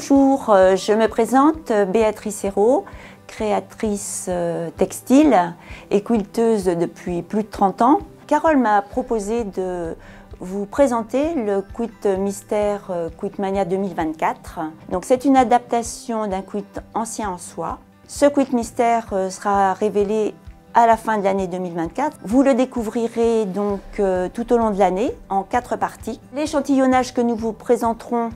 Bonjour, je me présente Béatrice Hérault, créatrice textile et quilteuse depuis plus de 30 ans. Carole m'a proposé de vous présenter le Quilt Mystère Quiltmania 2024. Donc c'est une adaptation d'un quilt ancien en soie. Ce Quilt Mystère sera révélé à la fin de l'année 2024. Vous le découvrirez donc tout au long de l'année en 4 parties. L'échantillonnage que nous vous présenterons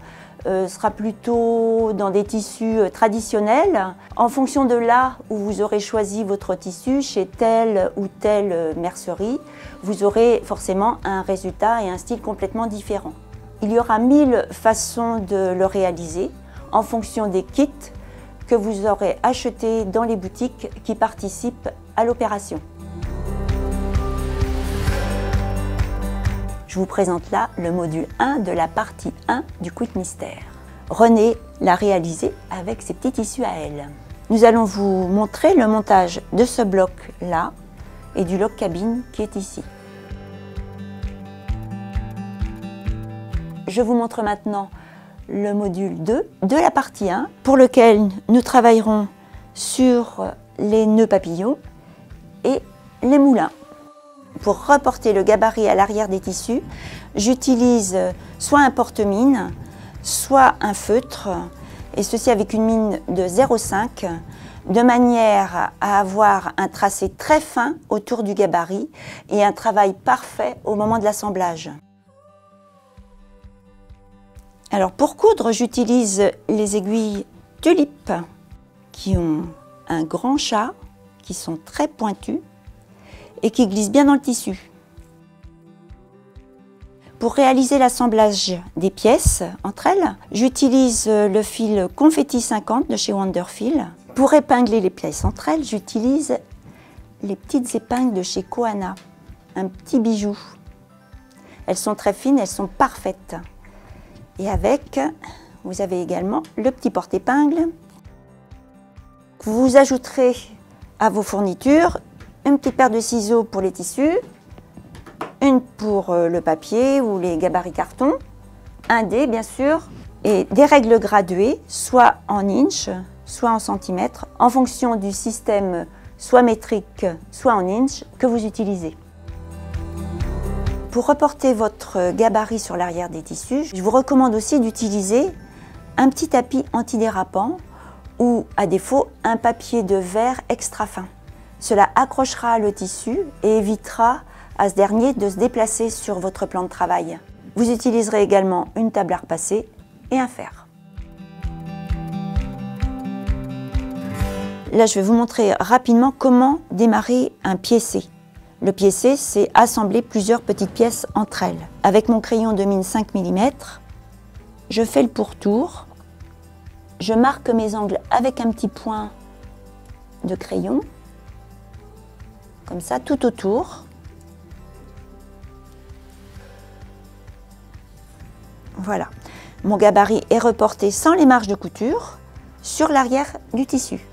sera plutôt dans des tissus traditionnels. En fonction de là où vous aurez choisi votre tissu, chez telle ou telle mercerie, vous aurez forcément un résultat et un style complètement différent. Il y aura 1000 façons de le réaliser en fonction des kits que vous aurez achetés dans les boutiques qui participent à l'opération. Je vous présente là le module 1 de la partie 1 du Quilt Mystère. Renée l'a réalisé avec ses petits tissus à elle. Nous allons vous montrer le montage de ce bloc là et du lock cabine qui est ici. Je vous montre maintenant le module 2 de la partie 1 pour lequel nous travaillerons sur les nœuds papillons et les moulins. Pour reporter le gabarit à l'arrière des tissus, j'utilise soit un porte-mine, soit un feutre, et ceci avec une mine de 0,5, de manière à avoir un tracé très fin autour du gabarit et un travail parfait au moment de l'assemblage. Alors pour coudre, j'utilise les aiguilles Tulip qui ont un grand chat, qui sont très pointues et qui glissent bien dans le tissu. Pour réaliser l'assemblage des pièces entre elles, j'utilise le fil Confetti 50 de chez Wonderfil. Pour épingler les pièces entre elles, j'utilise les petites épingles de chez Kohana, un petit bijou. Elles sont très fines, elles sont parfaites. Et avec, vous avez également le petit porte-épingle. Vous ajouterez à vos fournitures une petite paire de ciseaux pour les tissus, une pour le papier ou les gabarits carton, un dé bien sûr, et des règles graduées, soit en inches, soit en centimètres, en fonction du système soit métrique, soit en inches que vous utilisez. Pour reporter votre gabarit sur l'arrière des tissus, je vous recommande aussi d'utiliser un petit tapis antidérapant ou, à défaut, un papier de verre extra fin. Cela accrochera le tissu et évitera à ce dernier de se déplacer sur votre plan de travail. Vous utiliserez également une table à repasser et un fer. Là, je vais vous montrer rapidement comment démarrer un piécé. Le piécé, c'est assembler plusieurs petites pièces entre elles. Avec mon crayon de mine 5 mm, je fais le pourtour. Je marque mes angles avec un petit point de crayon, comme ça, tout autour. Voilà. Mon gabarit est reporté sans les marges de couture sur l'arrière du tissu.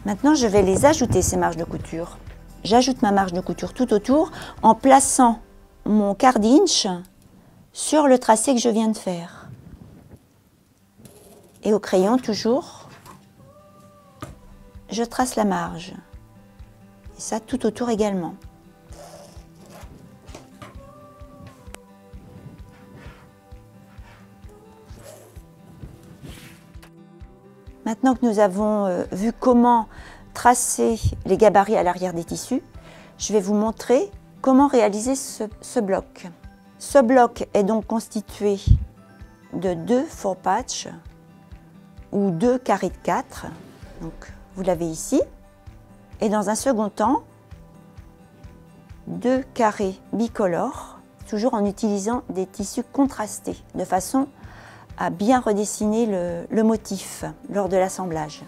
Maintenant, je vais les ajouter, ces marges de couture. J'ajoute ma marge de couture tout autour en plaçant mon quart d'inch sur le tracé que je viens de faire. Et au crayon, toujours, je trace la marge. Et ça, tout autour également. Maintenant que nous avons vu comment tracer les gabarits à l'arrière des tissus, je vais vous montrer comment réaliser ce bloc. Ce bloc est donc constitué de 2 four patch ou 2 carrés de 4. Donc, vous l'avez ici. Et dans un second temps, 2 carrés bicolores, toujours en utilisant des tissus contrastés, de façon à bien redessiner le motif lors de l'assemblage.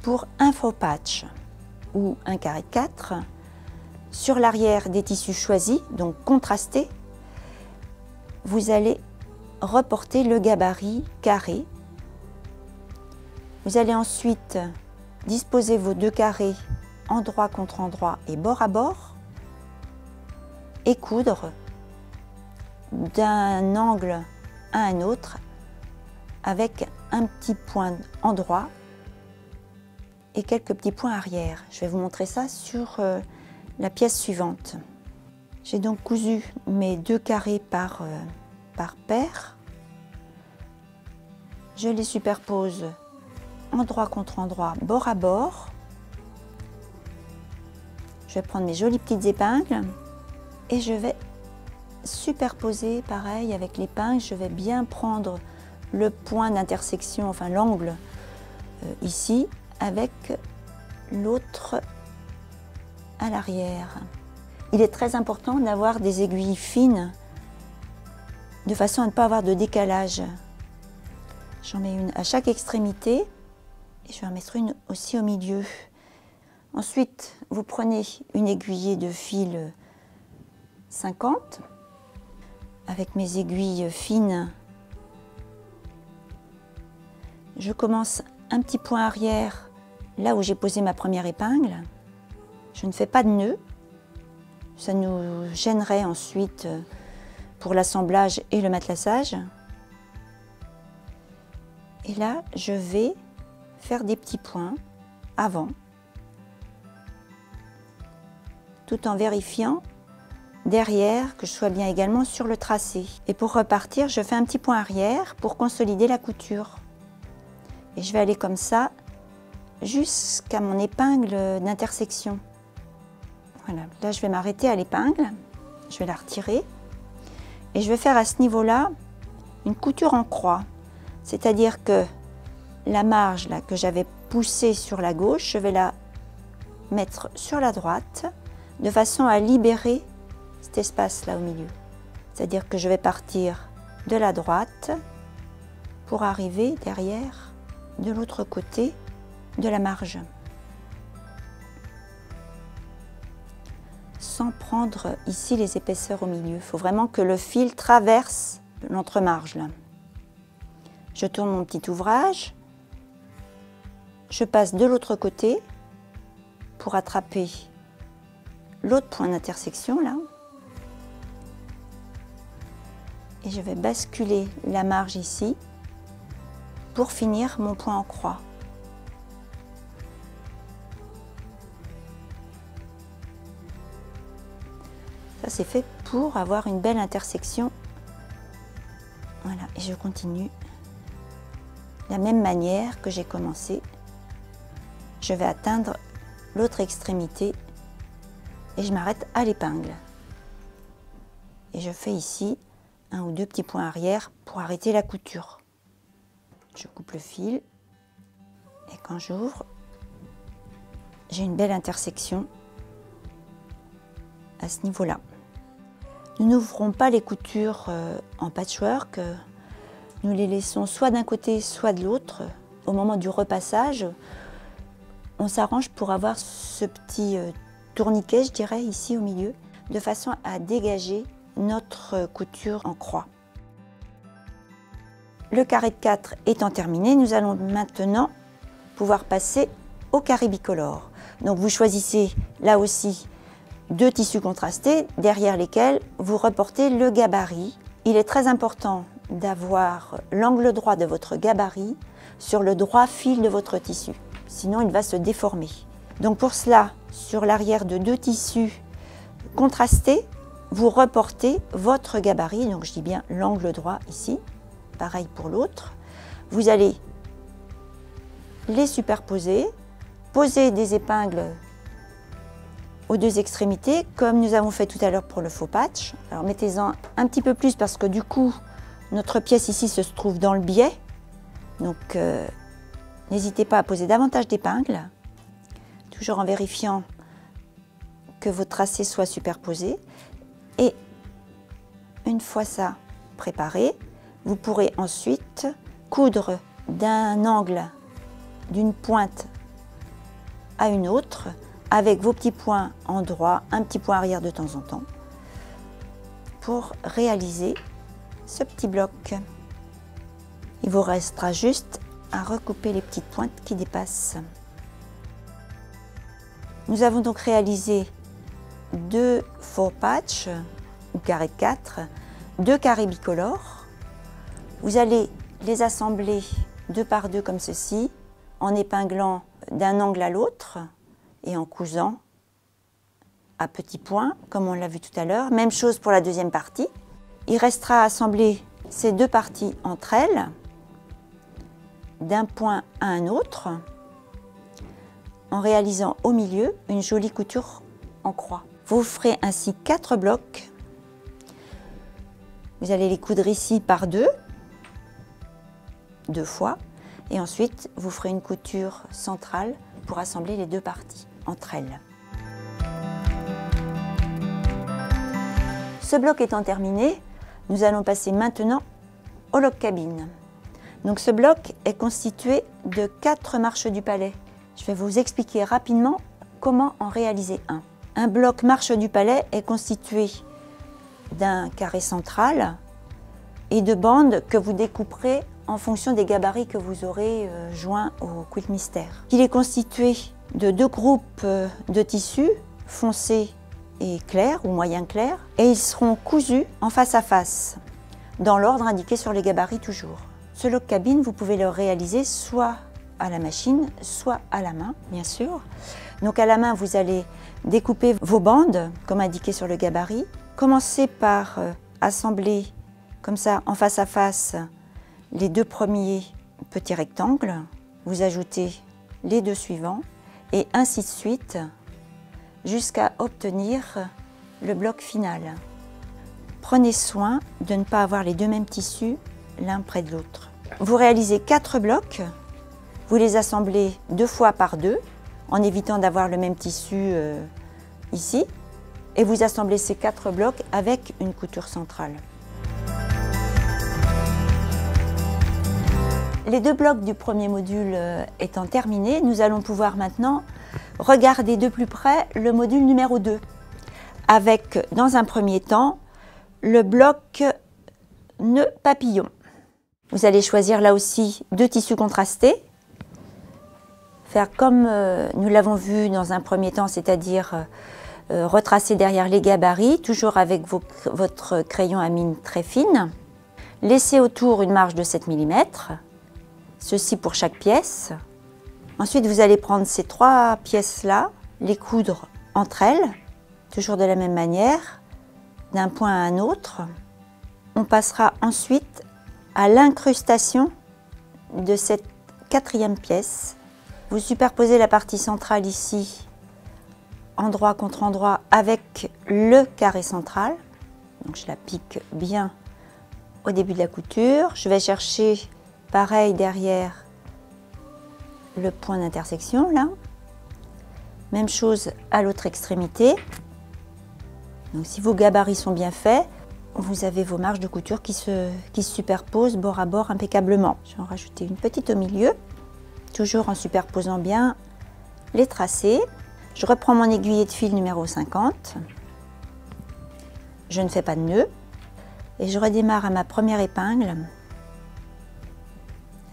Pour un faux patch ou un carré de 4, sur l'arrière des tissus choisis, donc contrastés, vous allez reporter le gabarit carré. Vous allez ensuite disposer vos 2 carrés endroit contre endroit et bord à bord et coudre d'un angle à un autre avec un petit point endroit et quelques petits points arrière. Je vais vous montrer ça sur la pièce suivante. J'ai donc cousu mes 2 carrés par paire. Je les superpose endroit contre endroit, bord à bord. Je vais prendre mes jolies petites épingles et je vais superposer pareil avec l'épingle. Je vais bien prendre le point d'intersection, enfin l'angle ici, avec l'autre à l'arrière. Il est très important d'avoir des aiguilles fines de façon à ne pas avoir de décalage. J'en mets une à chaque extrémité et je vais en mettre une aussi au milieu. Ensuite, vous prenez une aiguillée de fil 50 avec mes aiguilles fines. Je commence un petit point arrière là où j'ai posé ma première épingle. Je ne fais pas de nœud. Ça nous gênerait ensuite pour l'assemblage et le matelassage. Et là, je vais faire des petits points avant, tout en vérifiant derrière que je sois bien également sur le tracé. Et pour repartir, je fais un petit point arrière pour consolider la couture. Et je vais aller comme ça jusqu'à mon épingle d'intersection. Voilà, là je vais m'arrêter à l'épingle, je vais la retirer et je vais faire à ce niveau-là une couture en croix. C'est-à-dire que la marge là, que j'avais poussée sur la gauche, je vais la mettre sur la droite de façon à libérer cet espace là au milieu. C'est-à-dire que je vais partir de la droite pour arriver derrière de l'autre côté de la marge. Sans prendre ici les épaisseurs au milieu. Il faut vraiment que le fil traverse l'entremarge là. Je tourne mon petit ouvrage, je passe de l'autre côté pour attraper l'autre point d'intersection là. Et je vais basculer la marge ici pour finir mon point en croix. Ça c'est fait pour avoir une belle intersection. Voilà, et je continue de la même manière que j'ai commencé. Je vais atteindre l'autre extrémité et je m'arrête à l'épingle. Et je fais ici 1 ou 2 petits points arrière pour arrêter la couture. Je coupe le fil et quand j'ouvre, j'ai une belle intersection à ce niveau-là. Nous n'ouvrons pas les coutures en patchwork, nous les laissons soit d'un côté soit de l'autre. Au moment du repassage, on s'arrange pour avoir ce petit tourniquet, je dirais, ici au milieu, de façon à dégager notre couture en croix. Le carré de 4 étant terminé, nous allons maintenant pouvoir passer au carré bicolore. Donc vous choisissez là aussi 2 tissus contrastés derrière lesquels vous reportez le gabarit. Il est très important d'avoir l'angle droit de votre gabarit sur le droit fil de votre tissu, sinon il va se déformer. Donc pour cela, sur l'arrière de 2 tissus contrastés, vous reportez votre gabarit, donc je dis bien l'angle droit ici, pareil pour l'autre. Vous allez les superposer, poser des épingles aux 2 extrémités, comme nous avons fait tout à l'heure pour le faux patch. Alors mettez-en un petit peu plus parce que du coup, notre pièce ici se trouve dans le biais. Donc n'hésitez pas à poser davantage d'épingles, toujours en vérifiant que vos tracés soient superposés. Et une fois ça préparé, vous pourrez ensuite coudre d'un angle, d'une pointe à une autre, avec vos petits points en droit, un petit point arrière de temps en temps, pour réaliser ce petit bloc. Il vous restera juste à recouper les petites pointes qui dépassent. Nous avons donc réalisé 2 faux patchs ou carrés de 4, 2 carrés bicolores. Vous allez les assembler 2 par 2 comme ceci, en épinglant d'un angle à l'autre et en cousant à petits points, comme on l'a vu tout à l'heure. Même chose pour la deuxième partie. Il restera à assembler ces 2 parties entre elles, d'un point à un autre, en réalisant au milieu une jolie couture en croix. Vous ferez ainsi 4 blocs. Vous allez les coudre ici par 2 fois, et ensuite vous ferez une couture centrale pour assembler les 2 parties entre elles. Ce bloc étant terminé, nous allons passer maintenant au log cabine. Donc ce bloc est constitué de 4 marches du palais. Je vais vous expliquer rapidement comment en réaliser un. Un bloc marche du palais est constitué d'un carré central et de bandes que vous découperez en fonction des gabarits que vous aurez joints au quilt mystère. Il est constitué de 2 groupes de tissus foncés et clairs ou moyen clair, et ils seront cousus en face à face, dans l'ordre indiqué sur les gabarits toujours. Ce log cabine, vous pouvez le réaliser soit à la machine, soit à la main, bien sûr. Donc à la main, vous allez découper vos bandes, comme indiqué sur le gabarit. Commencez par assembler, comme ça, en face à face, les 2 premiers petits rectangles. Vous ajoutez les 2 suivants, et ainsi de suite, jusqu'à obtenir le bloc final. Prenez soin de ne pas avoir les 2 mêmes tissus l'un près de l'autre. Vous réalisez 4 blocs, vous les assemblez 2 fois par 2, en évitant d'avoir le même tissu ici, et vous assemblez ces 4 blocs avec une couture centrale. Les 2 blocs du premier module étant terminés, nous allons pouvoir maintenant regarder de plus près le module numéro 2, avec, dans un premier temps, le bloc nœud papillon. Vous allez choisir là aussi 2 tissus contrastés, faire comme nous l'avons vu dans un premier temps, c'est-à-dire retracer derrière les gabarits, toujours avec votre crayon à mine très fine. Laissez autour une marge de 7 mm, ceci pour chaque pièce. Ensuite, vous allez prendre ces 3 pièces-là, les coudre entre elles, toujours de la même manière, d'un point à un autre. On passera ensuite à l'incrustation de cette 4e pièce. Vous superposez la partie centrale ici, endroit contre endroit, avec le carré central. Donc je la pique bien au début de la couture. Je vais chercher, pareil, derrière le point d'intersection, là. Même chose à l'autre extrémité. Donc si vos gabarits sont bien faits, vous avez vos marges de couture qui se superposent bord à bord impeccablement. Je vais en rajouter une petite au milieu, toujours en superposant bien les tracés. Je reprends mon aiguillet de fil numéro 50. Je ne fais pas de nœud. Et je redémarre à ma première épingle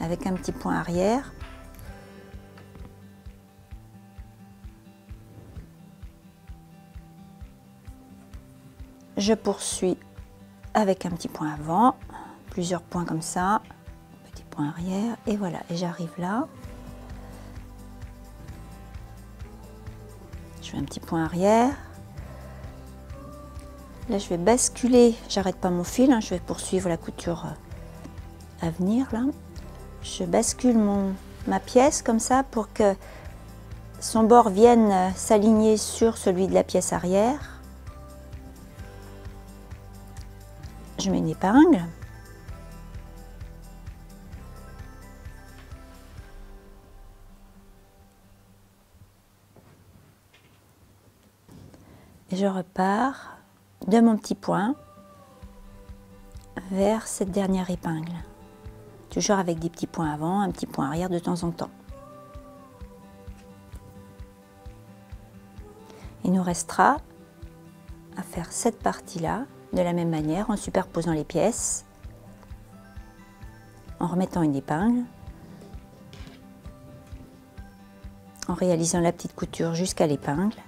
avec un petit point arrière. Je poursuis avec un petit point avant, plusieurs points comme ça, petit point arrière, et voilà, et j'arrive là. Je fais un petit point arrière. Là, je vais basculer, j'arrête pas mon fil, hein, je vais poursuivre la couture à venir là. Je bascule ma pièce comme ça pour que son bord vienne s'aligner sur celui de la pièce arrière. Je mets une épingle. Et je repars de mon petit point vers cette dernière épingle. Toujours avec des petits points avant, un petit point arrière de temps en temps. Il nous restera à faire cette partie-là de la même manière, en superposant les pièces, en remettant une épingle, en réalisant la petite couture jusqu'à l'épingle.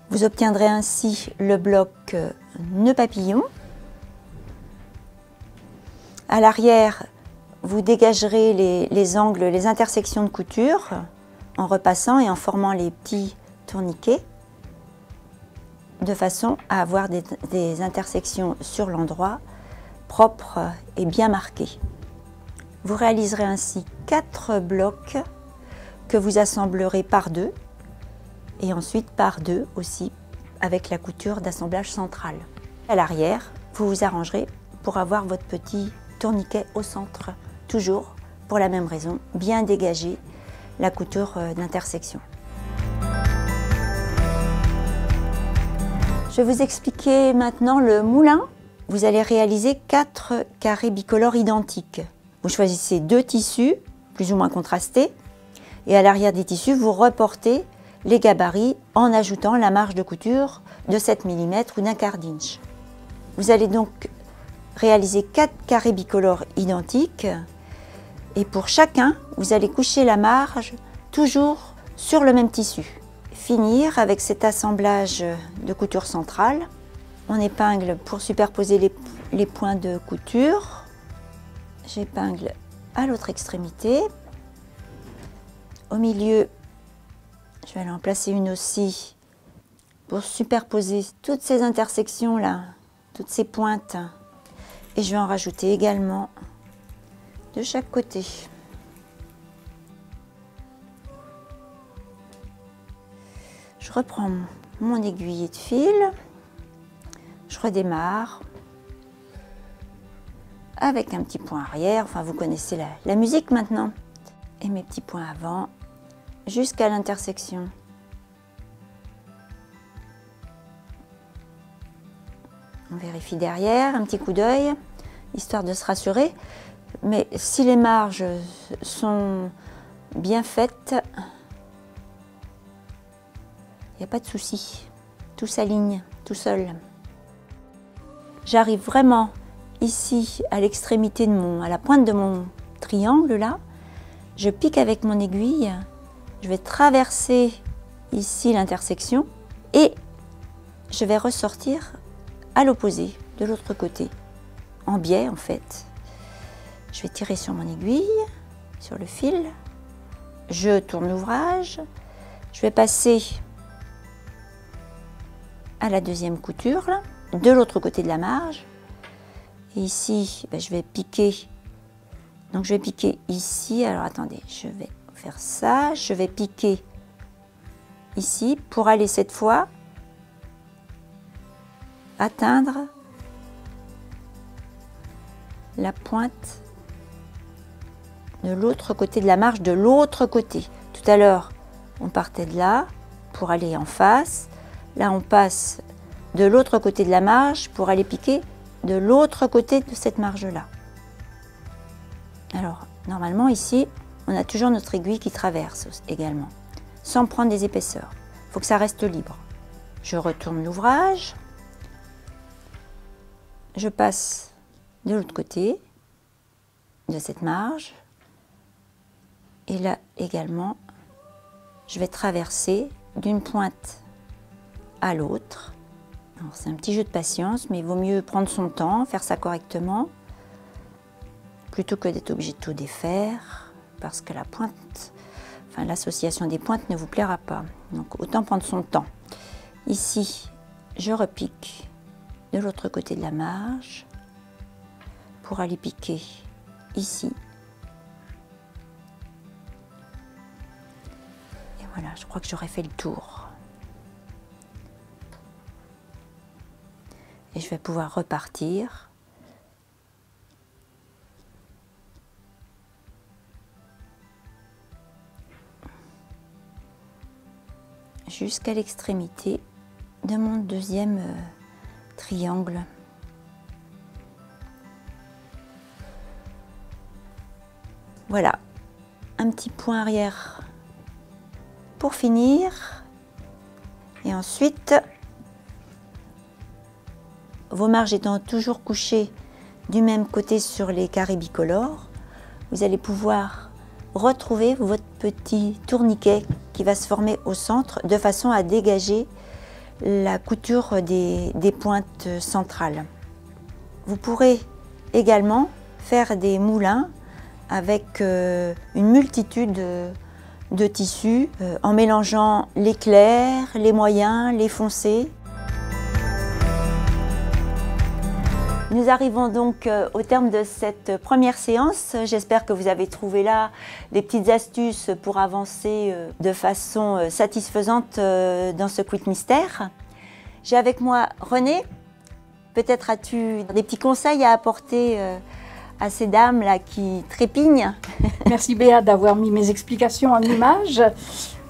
Vous obtiendrez ainsi le bloc nœud papillon. À l'arrière, vous dégagerez les angles, les intersections de couture en repassant et en formant les petits tourniquets de façon à avoir des intersections sur l'endroit propres et bien marquées. Vous réaliserez ainsi 4 blocs que vous assemblerez par 2 et ensuite par 2 aussi avec la couture d'assemblage central. À l'arrière, vous vous arrangerez pour avoir votre petit tourniquet au centre, toujours pour la même raison, bien dégager la couture d'intersection. Je vais vous expliquer maintenant le moulin. Vous allez réaliser 4 carrés bicolores identiques. Vous choisissez 2 tissus, plus ou moins contrastés, et à l'arrière des tissus, vous reportez les gabarits en ajoutant la marge de couture de 7 mm ou d'1/4 d'inch. Vous allez donc réaliser 4 carrés bicolores identiques, et pour chacun, vous allez coucher la marge toujours sur le même tissu. Finir avec cet assemblage de couture centrale. On épingle pour superposer les points de couture. J'épingle à l'autre extrémité. Au milieu, je vais aller en placer une aussi pour superposer toutes ces intersections là, toutes ces pointes. Et je vais en rajouter également de chaque côté. Je reprends mon aiguille de fil, je redémarre avec un petit point arrière, enfin vous connaissez la musique maintenant, et mes petits points avant jusqu'à l'intersection. On vérifie derrière, un petit coup d'œil, histoire de se rassurer, mais si les marges sont bien faites, il n'y a pas de souci, tout s'aligne tout seul. J'arrive vraiment ici à l'extrémité à la pointe de mon triangle là, je pique avec mon aiguille, je vais traverser ici l'intersection et je vais ressortir à l'opposé, de l'autre côté, en biais en fait. Je vais tirer sur mon aiguille, sur le fil, je tourne l'ouvrage, je vais passer à la deuxième couture, là, de l'autre côté de la marge. Et ici, je vais piquer. Donc je vais piquer ici. Alors attendez, je vais faire ça. Je vais piquer ici pour aller cette fois atteindre la pointe de l'autre côté de la marge, de l'autre côté. Tout à l'heure, on partait de là pour aller en face. Là, on passe de l'autre côté de la marge pour aller piquer de l'autre côté de cette marge-là. Alors, normalement, ici, on a toujours notre aiguille qui traverse également, sans prendre des épaisseurs. Il faut que ça reste libre. Je retourne l'ouvrage. Je passe de l'autre côté de cette marge. Et là, également, je vais traverser d'une pointe à l'autre. C'est un petit jeu de patience, mais il vaut mieux prendre son temps, faire ça correctement, plutôt que d'être obligé de tout défaire, parce que la pointe, enfin l'association des pointes ne vous plaira pas. Donc autant prendre son temps. Ici, je repique de l'autre côté de la marge pour aller piquer ici. Et voilà, je crois que j'aurais fait le tour. Et je vais pouvoir repartir. Jusqu'à l'extrémité de mon deuxième triangle. Voilà, un petit point arrière pour finir. Et ensuite, vos marges étant toujours couchées du même côté sur les carrés bicolores, vous allez pouvoir retrouver votre petit tourniquet qui va se former au centre de façon à dégager la couture des pointes centrales. Vous pourrez également faire des moulins avec une multitude de tissus en mélangeant les clairs, les moyens, les foncés. Nous arrivons donc au terme de cette première séance. J'espère que vous avez trouvé là des petites astuces pour avancer de façon satisfaisante dans ce quilt mystère. J'ai avec moi Renée. Peut-être as-tu des petits conseils à apporter à ces dames là qui trépignent. Merci Béa d'avoir mis mes explications en images.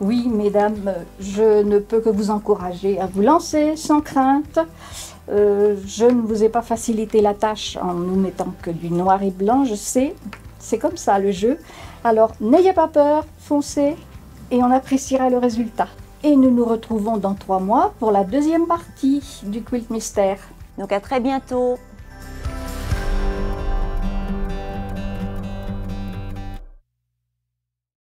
Oui, mesdames, je ne peux que vous encourager à vous lancer sans crainte. Je ne vous ai pas facilité la tâche en nous mettant que du noir et blanc, je sais, c'est comme ça le jeu. Alors n'ayez pas peur, foncez et on appréciera le résultat. Et nous nous retrouvons dans 3 mois pour la deuxième partie du quilt mystère. Donc à très bientôt.